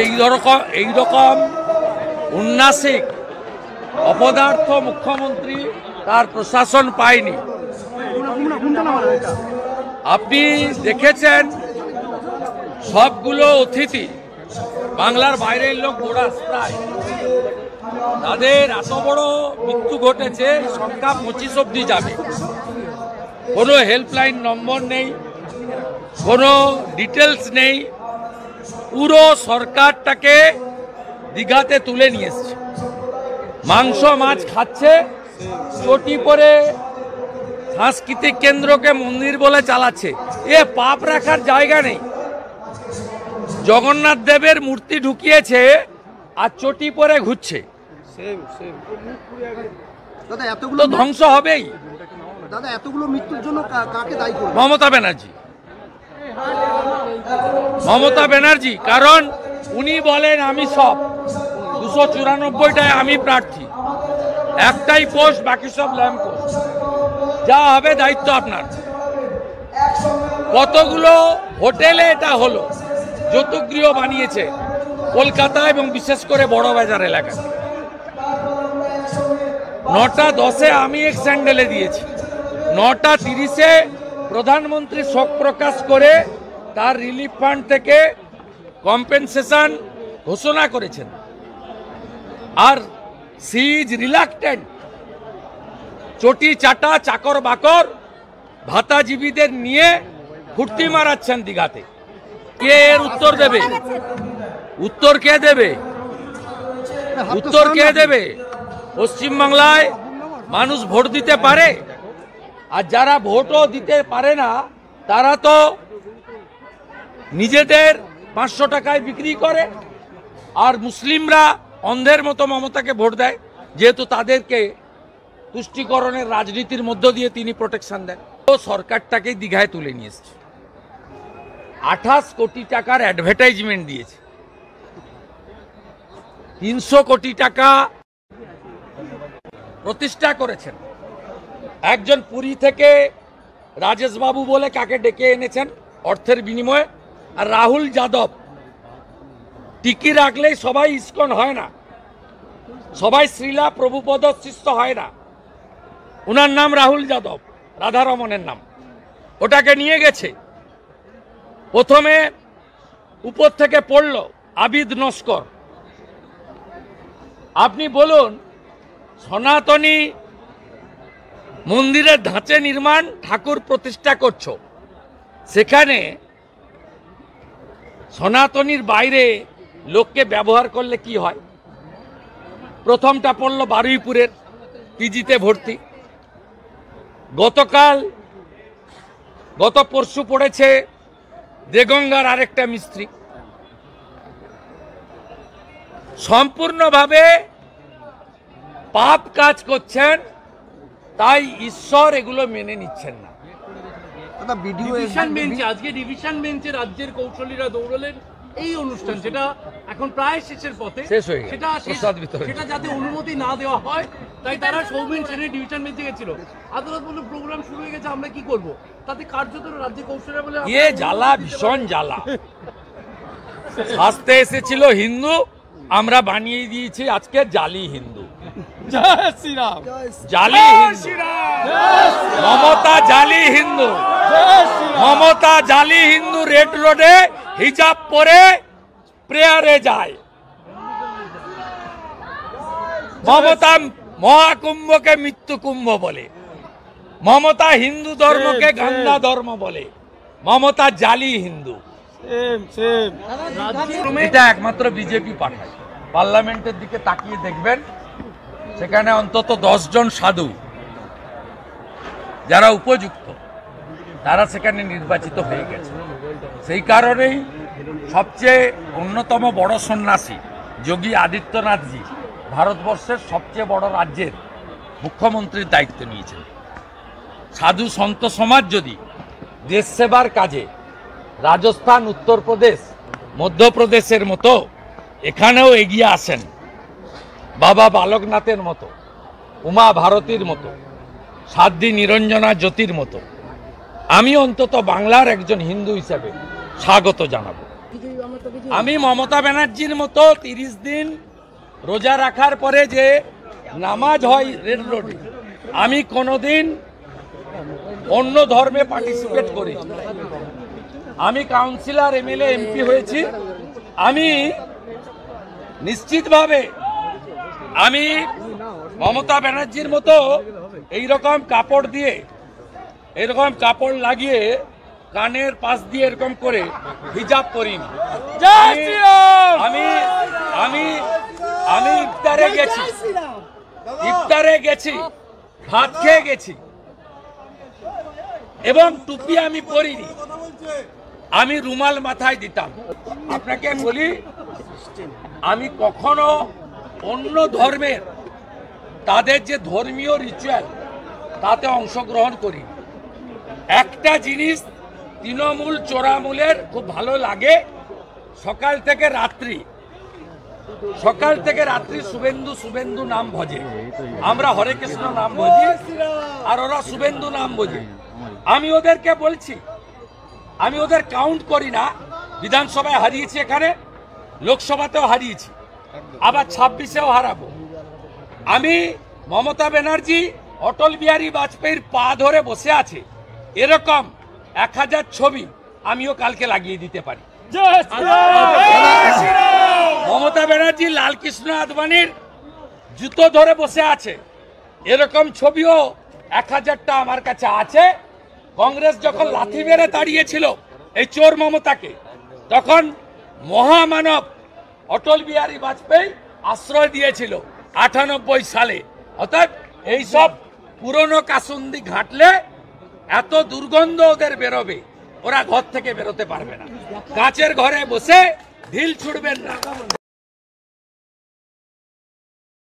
এইরকম উন্নাসিক অপদার্থ মুখ্যমন্ত্রী তার প্রশাসন পায়নি। আপনি দেখেছেন সবগুলো অতিথি বাংলার বাইরের লোক প্রায় তাদের এত বড় মৃত্যু ঘটেছে, সংখ্যা 25 অব্দি যাবে। কোনো হেল্পলাইন নম্বর নেই, কোনো ডিটেলস নেই। পুরো সরকারটাকে দীঘাতে তুলে নিয়ে এসছে, মাংস মাছ খাচ্ছে, চটি পরে সাংস্কৃতিক কেন্দ্রকে মন্দির বলে চালাচ্ছে। এ পাপ রাখার জায়গা নেই। জগন্নাথ দেবের মূর্তি ঢুকিয়েছে আর চটি পরে ঘুরছে, তো ধ্বংস হবেই। দাদা, এতগুলো মৃত্যুর জন্য কাকে দায়ী করবেন? মমতা ব্যানার্জি। মমতা ব্যানার্জি, কারণ উনি বলেন আমি সব 294টায় আমি প্রার্থী, একটাই পোস্ট, বাকি সব ল্যাম্প পোস্ট। যা হবে দায়িত্ব আপনার। কতগুলো হোটেলে এটা হলো, যৌতুকগৃহ বানিয়েছে কলকাতা এবং বিশেষ করে বড় বাজার এলাকায়। 9:10 আমি এক স্যান্ডেলে দিয়েছি, 9:30 প্রধানমন্ত্রী শোক প্রকাশ করে তার রিলিফ ফান্ড থেকে কম্পেনসেশন ঘোষণা করেছেন। আর সি ইজ রিলাক্টেন্ট। চটি চাটা চাকর বাকর ভাতাজীবীদের নিয়ে ফুর্তি মারাচ্ছেন দীঘাতে। কে এর উত্তর দেবে? উত্তর কে দেবে? উত্তর কে দেবে? পশ্চিমবাংলায় মানুষ ভোট দিতে পারে, আর যারা ভোটও দিতে পারে না তারা তো নিজেদের 500 টাকায় বিক্রি করে। আর মুসলিমরা অন্ধের মতো মমতাকে ভোট দেয়, যেহেতু তাদেরকে তুষ্টিকরণের রাজনীতির মধ্য দিয়ে তিনি প্রোটেকশন দেন। তো সরকারটাকে দীঘায় তুলে নিয়ে এসছে, 28 কোটি টাকার অ্যাডভার্টাইজমেন্ট দিয়েছে, 300 কোটি টাকা প্রতিষ্ঠা করেছেন। একজন পুরী থেকে রাজেশ বাবু বলে কাকে ডেকে এনেছেন অর্থের বিনিময়ে। আর রাহুল যাদব, টিকি রাখলেই সবাই ইস্কন হয় না, সবাই শ্রীলা প্রভুপদ শিষ্য হয় না। ওনার নাম রাহুল যাদব, রাধারমনের নাম। ওটাকে নিয়ে গেছে, প্রথমে উপর থেকে পড়ল আবিদ নস্কর। আপনি বলুন, সনাতনী মন্দিরের ধাঁচে নির্মাণ ঠাকুর প্রতিষ্ঠা করছো, সেখানে সনাতনীর বাইরে লোককে ব্যবহার করলে কি হয়? প্রথমটা পড়ল বারুইপুরের পিজিতে ভর্তি। গত পরশু পড়েছে দেগঙ্গার আরেকটা মিস্ত্রি। সম্পূর্ণভাবে পাপ কাজ করছেন, তাই ঈশ্বর এগুলো মেনে নিচ্ছেন না। আজকে ডিভিশন বেঞ্চে রাজ্যের কৌশলীরা দৌড়লেন এই অনুষ্ঠান, যেটা এখন প্রায় শেষের পথে, সেটা যাতে অনুমতি না দেওয়া হয়, তাই তারা সৌমেন সেনের ডিভিশন বেঞ্চে গেছিল। আদালত বলল প্রোগ্রাম শুরু হয়ে গেছে, আমরা কি করব? তাতে কার্যত রাজ্যের কৌশলীরা বলে এ জ্বালা, ভীষণ জ্বালা। শাস্তে এসেছিল হিন্দু, আমরা বানিয়ে দিয়েছি আজকে জালি হিন্দু। জয় শ্রীরাম। জালি হিন্দু, মমতা জালি হিন্দু। মমতা জালি হিন্দু রেড রোডে হিজাব পরে প্রেয়ারে যায়। মমতা মহাকুম্ভকে মৃত্যু কুম্ভ বলে, মমতা হিন্দু ধর্মকে গান্ধা ধর্ম বলে, মমতা জালি হিন্দু। এটা একমাত্র বিজেপি পাঠায়। পার্লামেন্টের দিকে তাকিয়ে দেখবেন, সেখানে অন্তত 10 জন সাধু যারা উপযুক্ত, তারা সেখানে নির্বাচিত হয়ে গেছে। সেই কারণেই সবচেয়ে অন্যতম বড় সন্ন্যাসী যোগী আদিত্যনাথজি ভারতবর্ষের সবচেয়ে বড় রাজ্যের মুখ্যমন্ত্রীর দায়িত্ব নিয়েছেন। সাধু সন্ত সমাজ যদি দেশ সেবার কাজে রাজস্থান, উত্তরপ্রদেশ, মধ্যপ্রদেশের মতো এখানেও এগিয়ে আসেন, বাবা বালকনাথের মতো, উমা ভারতীর মতো, সাধ্বী নিরঞ্জনা জ্যোতির মতো, আমি অন্তত বাংলার একজন হিন্দু হিসেবে স্বাগত জানাবো। আমি মমতা ব্যানার্জির মতো 30 দিন রোজা রাখার পরে যে নামাজ হয় রেড রোডে, আমি কোনোদিন অন্য ধর্মে পার্টিসিপেট করি। আমি কাউন্সিলর, এমএলএ, এমপি হয়েছি। আমি নিশ্চিতভাবে আমি মমতা ব্যানার্জির মতো এইরকম কাপড় দিয়ে, এরকম কাপড় লাগিয়ে কানের পাশ দিয়ে এরকম করে হিজাব করিনি। আমি আমি আমি ইফতারে গেছি, ভাত খেয়ে গেছি এবং টুপি আমি পরিনি, আমি রুমাল মাথায় দিতাম। আপনাকে বলি, আমি কখনো অন্য ধর্মের তাদের যে ধর্মীয় রিচুয়াল তাতে অংশগ্রহণ করি। একটা জিনিস তৃণমূল চোরামূলের খুব ভালো লাগে, সকাল থেকে রাত্রি শুভেন্দু শুভেন্দু নাম ভজে, আমরা হরে কৃষ্ণ নাম ভজি আর ওরা শুভেন্দু নাম ভজে। আমি ওদেরকে বলছি, আমি ওদের কাউন্ট করি না। বিধানসভায় হারিয়েছি, এখানে লোকসভাতেও হারিয়েছি, আবার 26-এও হারাবো। আমি মমতা ব্যানার্জি অটল বিহারী বাজপেয়ীর পা ধরে বসে আছে, এরকম 1000 ছবি আমিও কালকে লাগিয়ে দিতে পারি। মমতা ব্যানার্জি লালকৃষ্ণ আদবানির জুতো ধরে বসে আছে, এরকম ছবিও 1000টা আমার কাছে আছে। কংগ্রেস যখন লাথি মেরে তাড়িয়েছিল এই চোর মমতাকে, তখন মহামানব অটল বিহারী বাজপেয়ী আশ্রয় দিয়েছিল 98 সালে। অর্থাৎ এইসব পুরনো কাসুন্দি ঘাটলে এত দুর্গন্ধ ওদের বেরোবে, ওরা ঘর থেকে বেরোতে পারবে না। কাঁচের ঘরে বসে ঢিল ছুড়বেন না।